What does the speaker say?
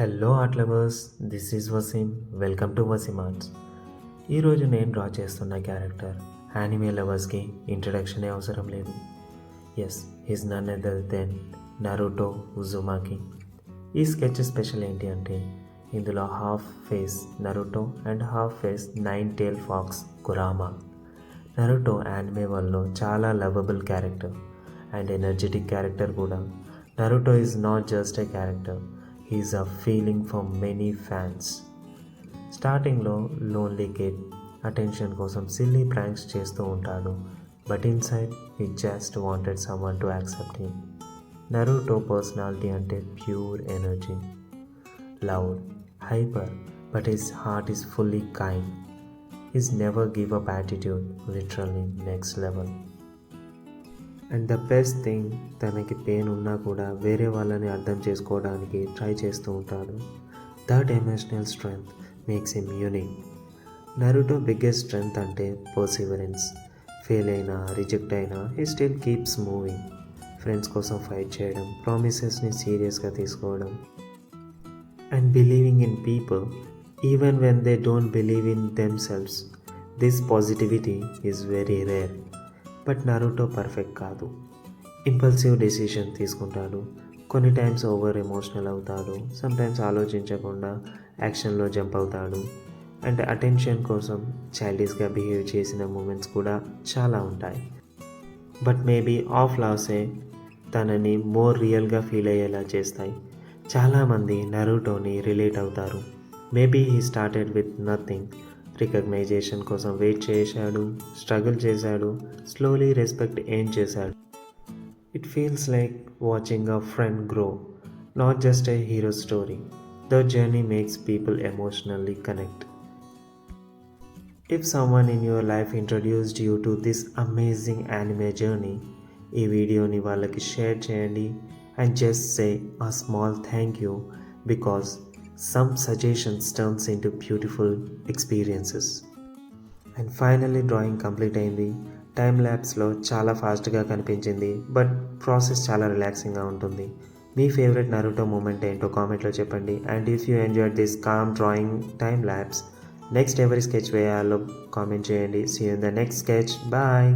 Hello art lovers, this is Waseem. Welcome to Waseem arts. ఈరోజు నేను draw చేస్తున్న క్యారెక్టర్ యానిమే లవర్స్కి ఇంట్రడక్షనే అవసరం లేదు. Yes, is none other than Naruto Uzumaki. ఈ స్కెచ్ స్పెషల్ ఏంటి అంటే ఇందులో half face Naruto and half face 9 tail fox Kurama. Naruto anime వరల్డ్లో చాలా lovable character and energetic character కూడా. Naruto is not just a character, is a feeling for many fans. స్టార్టింగ్లో lonely kid, attention కోసం silly pranks చేస్తూ ఉంటాడు, but inside he just wanted someone to accept him. Naruto personality అంటే pure energy, loud, hyper, but his heart is fully kind. His never give up attitude, literally next level. And the best thing, తనకి pain ఉన్నా కూడా వేరే వాళ్ళని అర్థం చేసుకోవడానికి try చేస్తూ ఉంటాడు. That emotional strength makes him unique. Naruto biggest strength అంటే పర్సివరెన్స్. ఫెయిల్ అయినా, రిజెక్ట్ అయినా he still keeps moving. Friends కోసం ఫైట్ చేయడం, ప్రామిసెస్ని సీరియస్గా తీసుకోవడం and believing in people even when they don't believe in themselves. This positivity is very rare. But Naruto perfect కాదు. Impulsive decision తీసుకుంటాడు, కొన్ని టైమ్స్ ఓవర్ ఎమోషనల్ అవుతాడు, sometimes ఆలోచించకుండా యాక్షన్లో jump అవుతాడు, అండ్ అటెన్షన్ కోసం చైల్డిష్గా బిహేవ్ చేసిన మూమెంట్స్ కూడా చాలా ఉంటాయి. బట్ మేబీ ఆఫ్ లాసే తనని మోర్ రియల్గా ఫీల్ అయ్యేలా చేస్తాయి. చాలామంది నరుటోని రిలేట్ అవుతారు. Maybe he started with nothing, recognition కోసం వెయిట్ చేశాడు, స్ట్రగుల్ చేశాడు, స్లోలీ రెస్పెక్ట్ ఎయిన్ చేశాడు. It feels like watching a friend grow, not just A hero story. The journey makes people emotionally connect. If someone in your life introduced you to this amazing anime journey, ఈ వీడియోని వాళ్ళకి share చేయండి and just say a small thank you, because some suggestions turns into beautiful experiences. And finally drawing complete అయింది. Time ల్యాబ్స్లో చాలా ఫాస్ట్గా కనిపించింది, but process చాలా రిలాక్సింగ్గా ఉంటుంది. మీ ఫేవరెట్ నరుటో మూమెంట్ ఏంటో కామెంట్లో చెప్పండి. And if you enjoyed this calm drawing time lapse, next ఎవరి స్కెచ్ వేయాలో కామెంట్ చేయండి. See you in the next sketch. Bye.